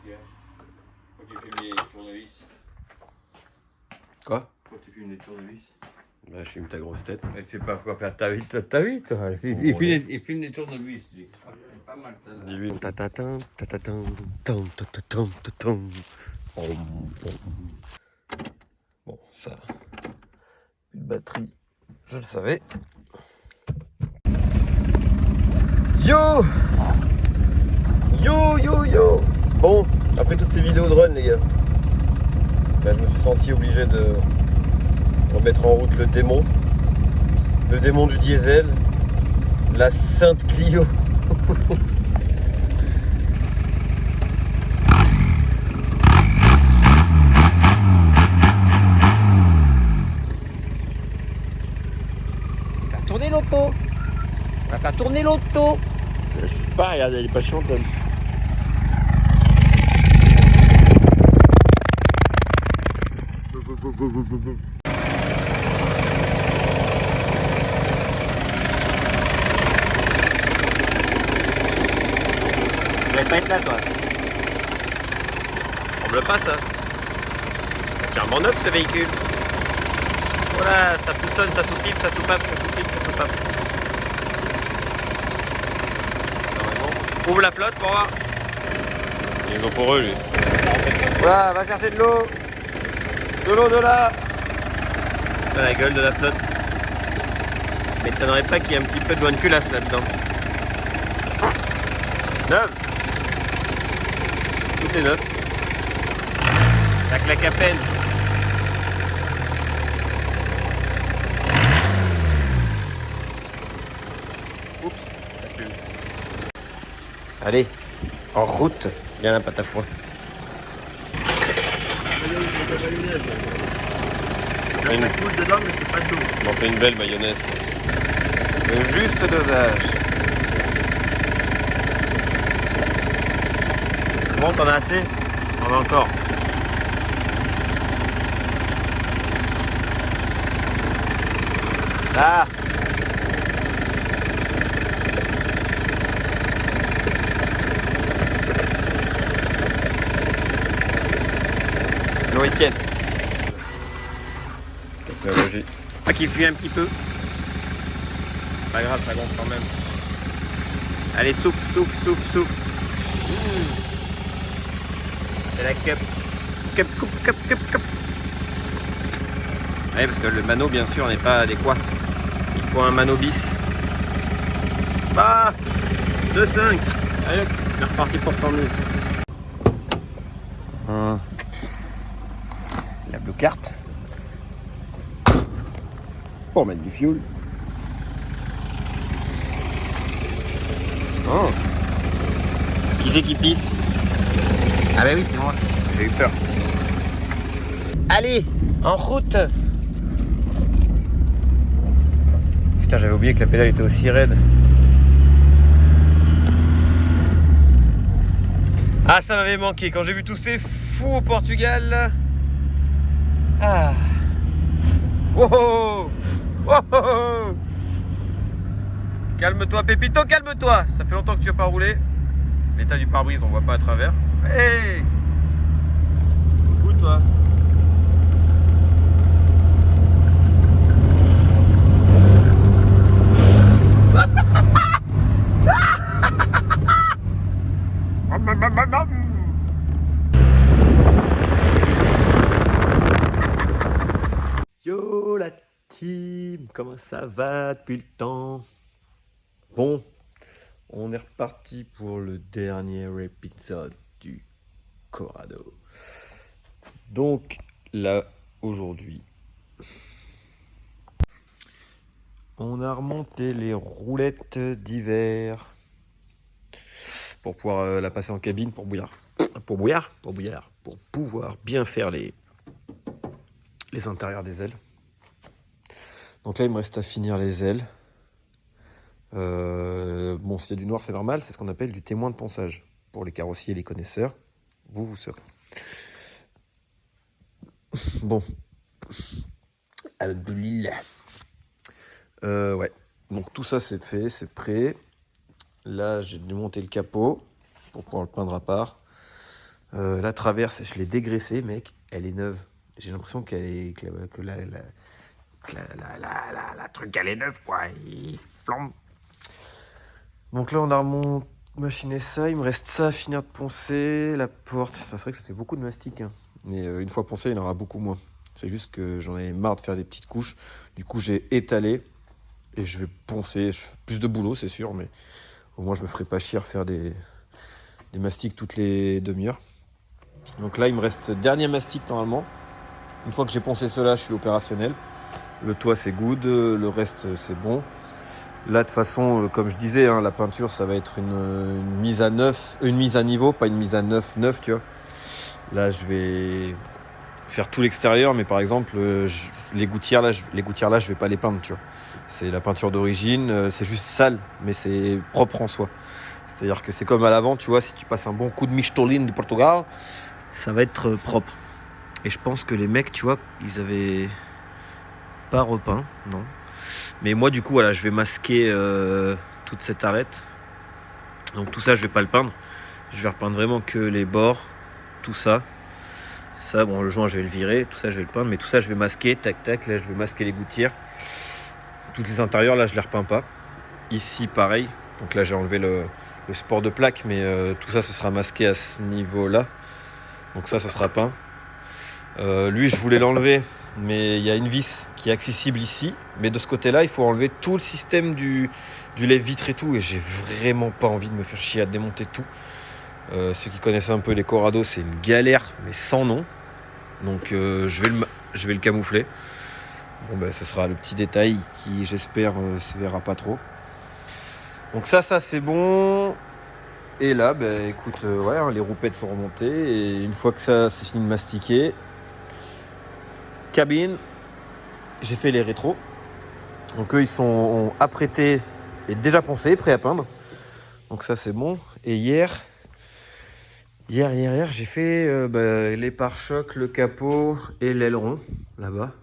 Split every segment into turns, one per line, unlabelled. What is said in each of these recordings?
qu'il y a? Quand tu fumes les tournevis.
Quoi?
Quand tu fumes les tournevis.
Bah, je fume ta grosse tête.
Mais c'est pas quoi faire ta vie, ta vie, toi. Il fume les tournevis. Tu dis, ah, c'est pas mal ça.
Dis-lui. Tatatin, tatatin, tam, tatatin, tatatin. Bon, ça. Plus de batterie. Je le savais. Yo! Yo, yo, yo! Bon, après toutes ces vidéos de run, les gars, bah, je me suis senti obligé de remettre en route le démon du diesel, la Sainte Clio.
On va faire tourner l'auto. On va faire tourner l'auto.
Je sais pas, regarde, elle est pas chiante.
Tu vas pas être là, toi.
Semble pas ça. C'est clairement neuf ce véhicule. Voilà, ça poussonne, ça soupipe, ça soupape, ça soupipe, ça soupape. Ouvre la flotte pour voir.
Ils ont pour eux, lui.
Voilà, va chercher de l'eau. De l'eau de là. Dans la gueule de la flotte. M'étonnerait pas qu'il y ait un petit peu de bonne culasse là-dedans. Neuf. Tout est neuf. Ça claque à peine. Oups, ça fume. Allez, en route. Viens là, pâte à foin.
Ça coule dedans, mais c'est pas de l'eau.
On en fait une belle mayonnaise. Le juste dosage. Bon, t'en as assez? On en a encore. Là. L'eau est tiède. Technologie. Pas qu'il fuit un petit peu. Pas grave, ça gonfle quand même. Allez, souffle, souffle, souffle, souffle. C'est la cup. Cup, cup, cup, cup, cup. Ouais, parce que le mano, bien sûr, n'est pas adéquat. Il faut un mano bis. Bah 2,5. Allez, on est reparti pour 100 000. La blue carte. Pour mettre du fuel. Oh. Qui c'est qui pisse?
Ah bah oui, c'est moi.
J'ai eu peur. Allez, en route. Putain, j'avais oublié que la pédale était aussi raide. Ah, ça m'avait manqué. Quand j'ai vu tous ces fous au Portugal. Ah. Wow. Wow. Calme-toi, Pépito, calme-toi. Ça fait longtemps que tu n'as pas roulé. L'état du pare-brise, on voit pas à travers. Hey. Coucou, toi. Yo la team, comment ça va depuis le temps? Bon, on est reparti pour le dernier épisode du Corrado. Donc là, aujourd'hui, on a remonté les roulettes d'hiver pour pouvoir la passer en cabine pour pouvoir bien faire les intérieurs des ailes. Donc là, il me reste à finir les ailes. Bon, s'il y a du noir, c'est normal. C'est ce qu'on appelle du témoin de ponçage. Pour les carrossiers et les connaisseurs, vous saurez. Bon. Alhamdoulilah. Ouais. Donc tout ça, c'est fait, c'est prêt. Là, j'ai démonté le capot pour pouvoir le peindre à part. La traverse, je l'ai dégraissée, mec. Elle est neuve. J'ai l'impression qu'elle est que la truc elle est neuve, quoi. Il flambe. Donc là, on a remonté machiné ça. Il me reste ça à finir de poncer. La porte. C'est vrai que ça fait beaucoup de mastic, hein. Mais une fois poncé, il y en aura beaucoup moins. C'est juste que j'en ai marre de faire des petites couches. Du coup, j'ai étalé. Et je vais poncer. Plus de boulot, c'est sûr. Mais au moins, je me ferai pas chier à faire des mastiques toutes les demi-heures. Donc là, il me reste dernier mastic normalement. Une fois que j'ai poncé cela, je suis opérationnel. Le toit, c'est good. Le reste, c'est bon. Là, de toute façon, comme je disais, hein, la peinture, ça va être une mise à neuf, une mise à niveau, pas une mise à neuf, tu vois. Là, je vais faire tout l'extérieur, mais par exemple, les gouttières là, je vais pas les peindre, tu vois. C'est la peinture d'origine, c'est juste sale, mais c'est propre en soi. C'est-à-dire que c'est comme à l'avant, tu vois, si tu passes un bon coup de Michelin du Portugal, ça va être propre. Et je pense que les mecs, tu vois, ils avaient pas repeint, non. Mais moi, du coup, voilà, je vais masquer toute cette arête. Donc tout ça, je vais pas le peindre. Je vais repeindre vraiment que les bords, tout ça. Ça, bon, le joint, je vais le virer. Tout ça, je vais le peindre. Mais tout ça, je vais masquer. Tac, tac. Là, je vais masquer les gouttières. Toutes les intérieurs, là, je les repeins pas. Ici, pareil. Donc là, j'ai enlevé le sport de plaque. Mais tout ça, ce sera masqué à ce niveau-là. Donc ça sera peint. Lui, je voulais l'enlever. Mais il y a une vis qui est accessible ici. Mais de ce côté-là, il faut enlever tout le système du lève-vitre et tout. Et j'ai vraiment pas envie de me faire chier à démonter tout. Ceux qui connaissent un peu les Corrado, c'est une galère, mais sans nom. Donc je vais le camoufler. Bon ben ce sera le petit détail qui j'espère se verra pas trop. Donc ça c'est bon. Et là ben écoute ouais, hein, les roupettes sont remontées. Et une fois que ça c'est fini de mastiquer, cabine, j'ai fait les rétros. Donc eux ils sont apprêtés et déjà poncés, prêts à peindre. Donc ça c'est bon. Et hier, j'ai fait les pare-chocs, le capot et l'aileron là-bas.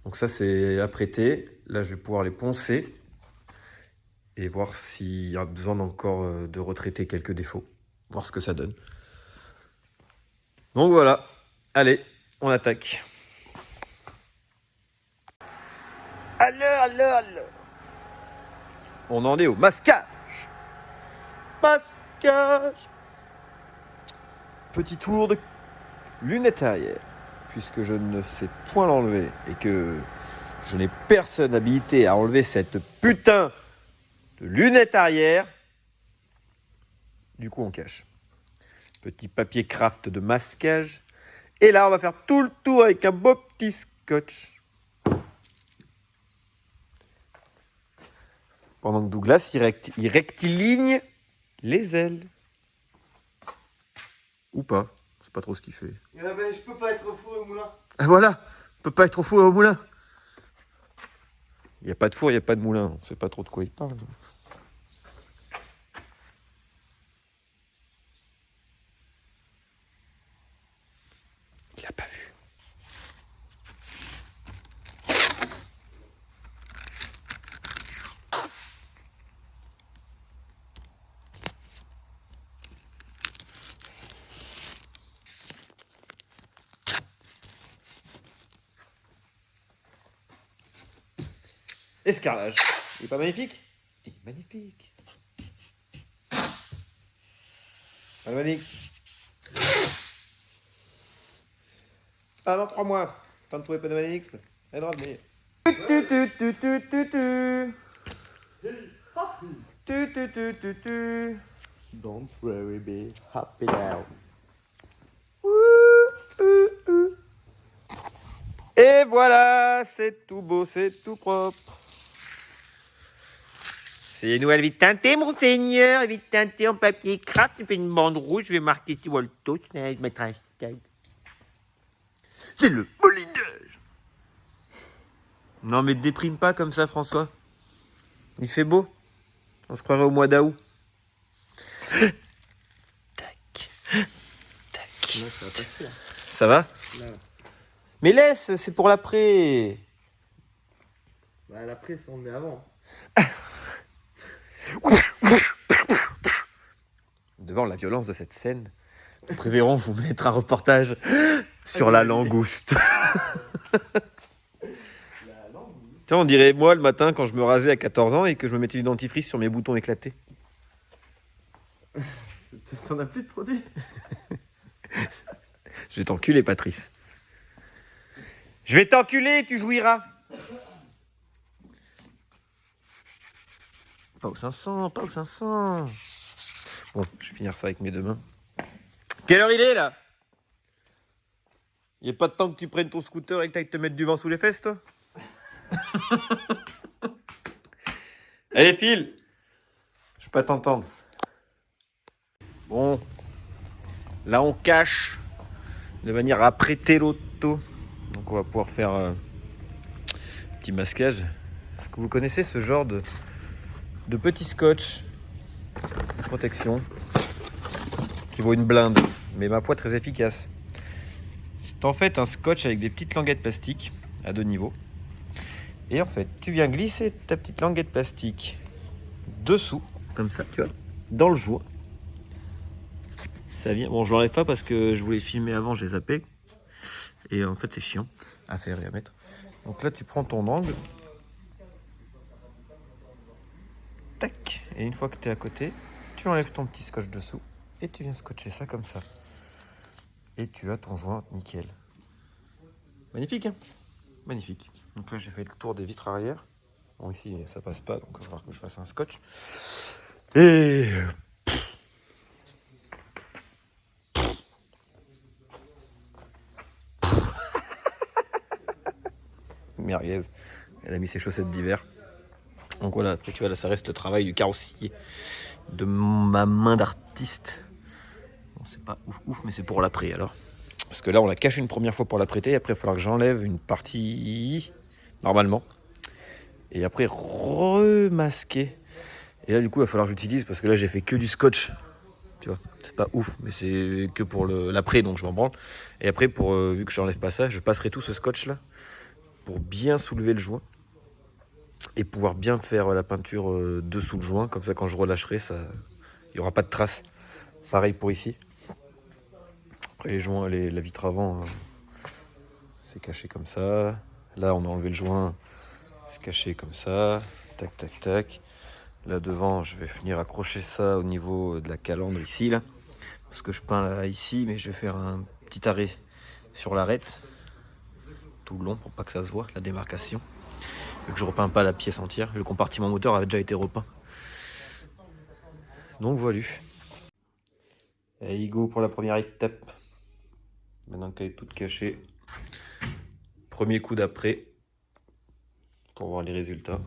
Donc ça c'est apprêté. Là je vais pouvoir les poncer et voir s'il y a besoin encore de retraiter quelques défauts. Voir ce que ça donne. Donc voilà. Allez, on attaque. Alors. On en est au masquage. Petit tour de lunettes arrière, puisque je ne sais point l'enlever et que je n'ai personne habilité à enlever cette putain de lunettes arrière. Du coup, on cache. Petit papier craft de masquage. Et là, on va faire tout le tour avec un beau petit scotch. Pendant que Douglas, il rectiligne les ailes. Ou pas. C'est pas trop ce qu'il fait.
Je peux pas être au four et au moulin.
Ah, voilà. On peut pas être au four et au moulin. Il n'y a pas de four, il n'y a pas de moulin. On sait pas trop de quoi il parle. Il a pas vu. Escarlage. Il est pas magnifique? Il est magnifique. Magnifique. Ah, dans 3 mois. Tant de trouver pas de magnifique. Elle doit venir. Don't worry, be happy now. Et voilà, c'est tout beau, c'est tout propre. C'est les nouvelles vitres teintées, monseigneur. Vitres teintées en papier craft. Je fais une bande rouge. Je vais marquer ici Walto. Je vais mettre un hashtag. C'est le molinage. Non, mais déprime pas comme ça, François. Il fait beau. On se croirait au mois d'août. Tac. Tac.
Non, ça va pas faire.
Ça va?
Non.
Mais laisse, c'est pour l'après.
Bah, l'après, ça on le met avant.
Devant la violence de cette scène, préférons vous mettre un reportage sur la langouste. Tiens, on dirait moi le matin quand je me rasais à 14 ans et que je me mettais du dentifrice sur mes boutons éclatés.
Ça n'a plus de produit.
Je vais t'enculer, Patrice. Je vais t'enculer, tu jouiras. Pas au 500, pas au 500. Bon, je vais finir ça avec mes deux mains. Quelle heure il est, là? Il n'y a pas de temps que tu prennes ton scooter et que tu ailles te mettre du vent sous les fesses, toi? Allez, file. Je peux pas t'entendre. Bon. Là, on cache de manière à prêter l'auto. Donc, on va pouvoir faire un petit masquage. Est-ce que vous connaissez ce genre de petit scotch de protection qui vaut une blinde, mais ma foi très efficace. C'est en fait un scotch avec des petites languettes plastiques à 2 niveaux. Et en fait, tu viens glisser ta petite languette plastique dessous, comme ça, tu vois, dans le joint. Ça vient. Bon, je l'enlève pas parce que je voulais filmer avant, j'ai zappé. Et en fait, c'est chiant à faire et à mettre. Donc là, tu prends ton angle. Tac. Et une fois que tu es à côté, tu enlèves ton petit scotch dessous et tu viens scotcher ça comme ça. Et tu as ton joint nickel. Magnifique, hein? Magnifique. Donc là, j'ai fait le tour des vitres arrière. Bon, ici, ça passe pas, donc il va falloir que je fasse un scotch. Et... merguez. Elle a mis ses chaussettes d'hiver. Donc voilà, après tu vois, là ça reste le travail du carrossier de ma main d'artiste. Bon, c'est pas ouf, mais c'est pour l'après alors. Parce que là on la cache une première fois pour la prêter, après il va falloir que j'enlève une partie normalement. Et après remasquer. Et là du coup il va falloir que j'utilise, parce que là j'ai fait que du scotch. Tu vois, c'est pas ouf, mais c'est que pour l'après, donc je m'en branle. Et après, vu que j'enlève pas ça, je passerai tout ce scotch là pour bien soulever le joint et pouvoir bien faire la peinture dessous le joint. Comme ça, quand je relâcherai, il n'y aura pas de traces. Pareil pour ici. Après les joints, la vitre avant, c'est caché comme ça. Là, on a enlevé le joint, c'est caché comme ça. Tac, tac, tac. Là devant, je vais finir accrocher ça au niveau de la calandre ici, là. Parce que je peins là ici, mais je vais faire un petit arrêt sur l'arête tout le long pour pas que ça se voit, la démarcation. Vu que je repeins pas la pièce entière, le compartiment moteur avait déjà été repeint. Donc voilà. Et go pour la première étape. Maintenant qu'elle est toute cachée. Premier coup d'après. Pour voir les résultats.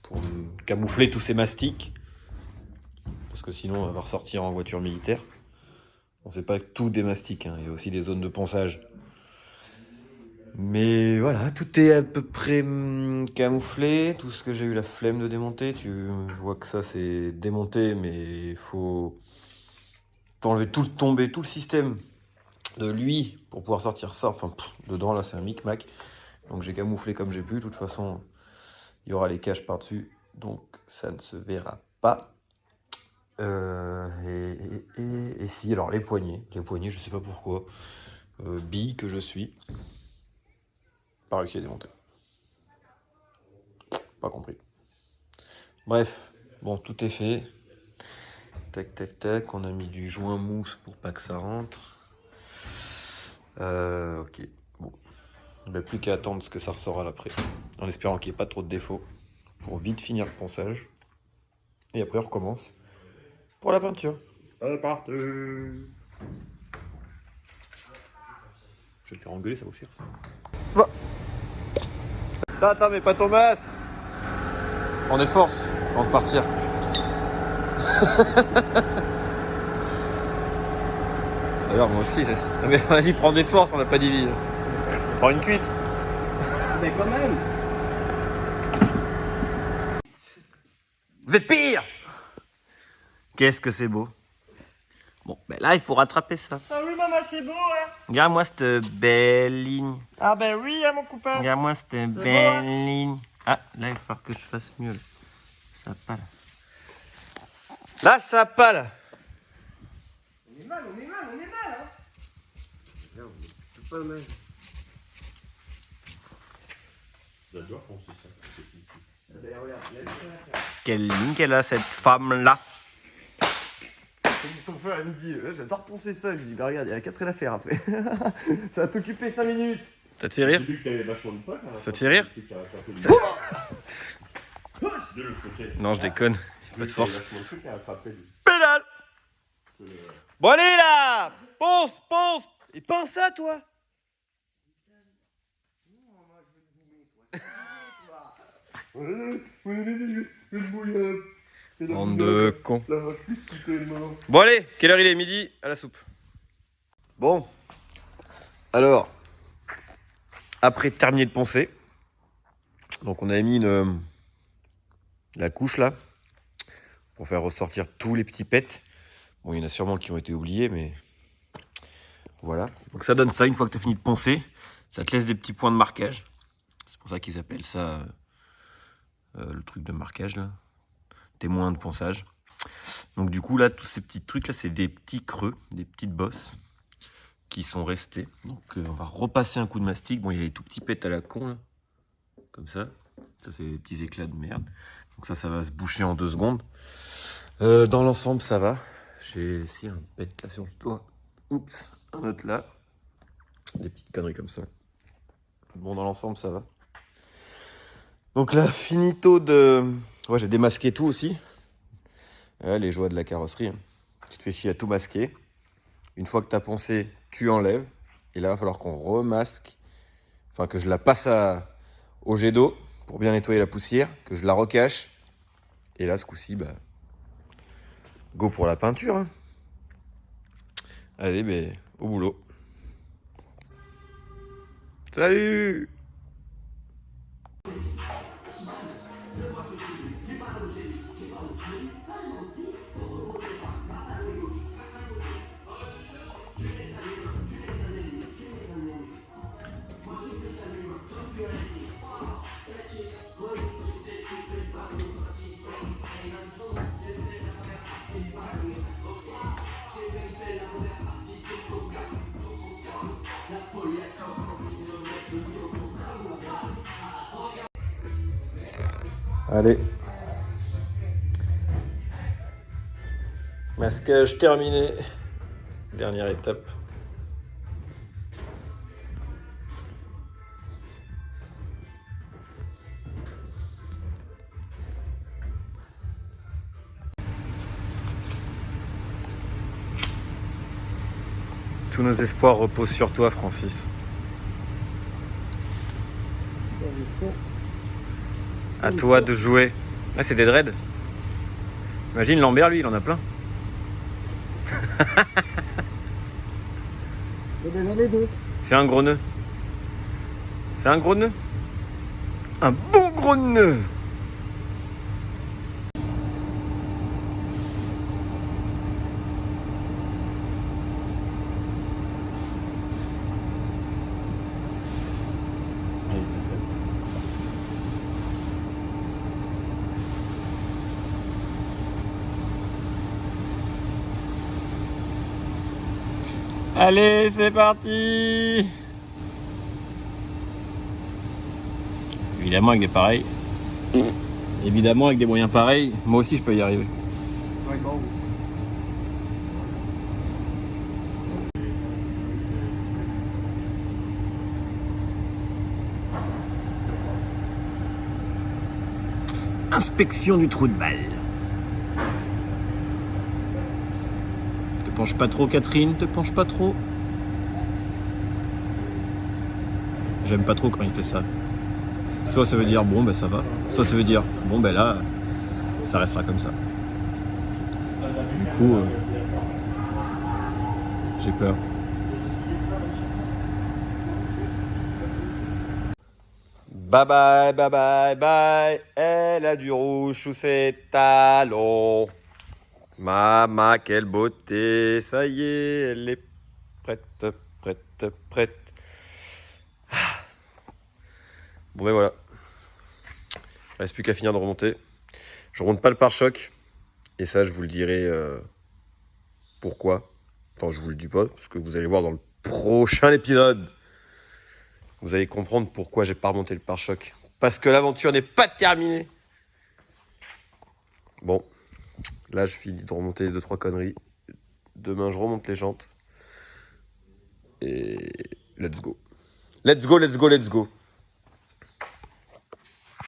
Pour camoufler tous ces mastiques. Parce que sinon on va ressortir en voiture militaire. On sait pas tout des mastiques, hein. Il y a aussi des zones de ponçage. Mais voilà, tout est à peu près camouflé. Tout ce que j'ai eu la flemme de démonter. Je vois que ça c'est démonté, mais il faut enlever tomber tout le système de lui pour pouvoir sortir ça. Enfin, dedans là c'est un micmac. Donc j'ai camouflé comme j'ai pu. De toute façon, il y aura les caches par-dessus. Donc ça ne se verra pas. Et si, alors les poignées, je sais pas pourquoi. Bille que je suis. Pas réussi à démonter. Pas compris. Bref, bon, tout est fait. Tac, tac, tac. On a mis du joint mousse pour pas que ça rentre. Ok, bon. Il n'y a plus qu'à attendre ce que ça ressort à l'après. En espérant qu'il n'y ait pas trop de défauts. Pour vite finir le ponçage. Et après, on recommence pour la peinture. C'est parti. Je vais te faire engueuler, ça vaut cher. Bon. Attends, mais pas ton masque. On est force avant de partir. D'ailleurs, moi aussi, mais vas-y, prends des forces, on n'a pas dit. Prends une cuite.
Mais quand même.
Vous êtes pire. Qu'est-ce que c'est beau. Bon, ben là, il faut rattraper ça.
Ah oui, maman, c'est beau, hein.
Regarde-moi cette belle ligne.
Ah ben oui, hein, mon copain.
Regarde-moi cette belle
beau, hein.
ligne. Ah, là, il va falloir que je fasse mieux. Là. Ça va pas, là. Là, ça va pas, là.
On est mal, hein. Pas mal.
J'adore penser ça.
Ben, regarde, il y a tout à faire.
Quelle ligne qu'elle a, cette femme-là.
Ton frère il me dit, j'adore poncer ça. Je lui dis, bah regarde, il y a 4 à faire après. Ça va t'occuper 5 minutes.
Ça te fait rire?
J'ai vu que t'avais vachement de poids.
Ça te fait rire?
De l'autre côté.
Non, je déconne. Pas de force.
Vachement de trucs à attraper, lui.
Pédale! Bon, allez là! Ponce, ponce! Et pense à toi! Bande de cons. Bon, allez, quelle heure il est? Midi à la soupe. Bon, alors, après terminer de poncer, donc on avait mis la couche là, pour faire ressortir tous les petits pets. Bon, il y en a sûrement qui ont été oubliés, mais voilà. Donc ça donne ça, une fois que tu as fini de poncer, ça te laisse des petits points de marquage. C'est pour ça qu'ils appellent ça le truc de marquage là, témoin de ponçage. Donc du coup là, tous ces petits trucs là, c'est des petits creux, des petites bosses qui sont restés. Donc on va repasser un coup de mastic. Bon, il y a les tout petits pets à la con là, comme ça. Ça c'est des petits éclats de merde. Donc ça va se boucher en 2 secondes. Dans l'ensemble, ça va. J'ai ici un pet là sur le toit. Oups, un autre là. Des petites conneries comme ça. Bon, dans l'ensemble, ça va. Donc là, finito de... Ouais, j'ai démasqué tout aussi. Ouais, les joies de la carrosserie. Hein. Tu te fais chier à tout masquer. Une fois que tu as poncé, tu enlèves. Et là, il va falloir qu'on remasque. Enfin, que je la passe au jet d'eau pour bien nettoyer la poussière. Que je la recache. Et là, ce coup-ci, bah... go pour la peinture. Hein. Allez, ben, au boulot. Salut! Allez. Masquage terminé. Dernière étape. Tous nos espoirs reposent sur toi, Francis. À toi de jouer. Ah, c'est des dreads. Imagine Lambert, lui, il en a plein. Fais un gros nœud. Fais un gros nœud. Un bon gros nœud. Allez, c'est parti! Évidemment avec des pareils. Évidemment avec des moyens pareils, moi aussi je peux y arriver. Inspection du trou de balle. Te penche pas trop, Catherine, te penche pas trop. J'aime pas trop quand il fait ça. Soit ça veut dire bon ben ça va, soit ça veut dire bon ben là ça restera comme ça. Du coup j'ai peur. Bye bye bye bye bye. Elle a du rouge sous ses talons. Maman, quelle beauté, ça y est, elle est prête, prête, prête. Bon ben voilà, il reste plus qu'à finir de remonter. Je remonte pas le pare-choc, et ça je vous le dirai pourquoi. Enfin je vous le dis pas, parce que vous allez voir dans le prochain épisode. vous allez comprendre pourquoi j'ai pas remonté le pare-choc. Parce que l'aventure n'est pas terminée. Bon, là je finis de remonter 2-3 conneries. Demain je remonte les jantes. Et let's go. Let's go, let's go, let's go.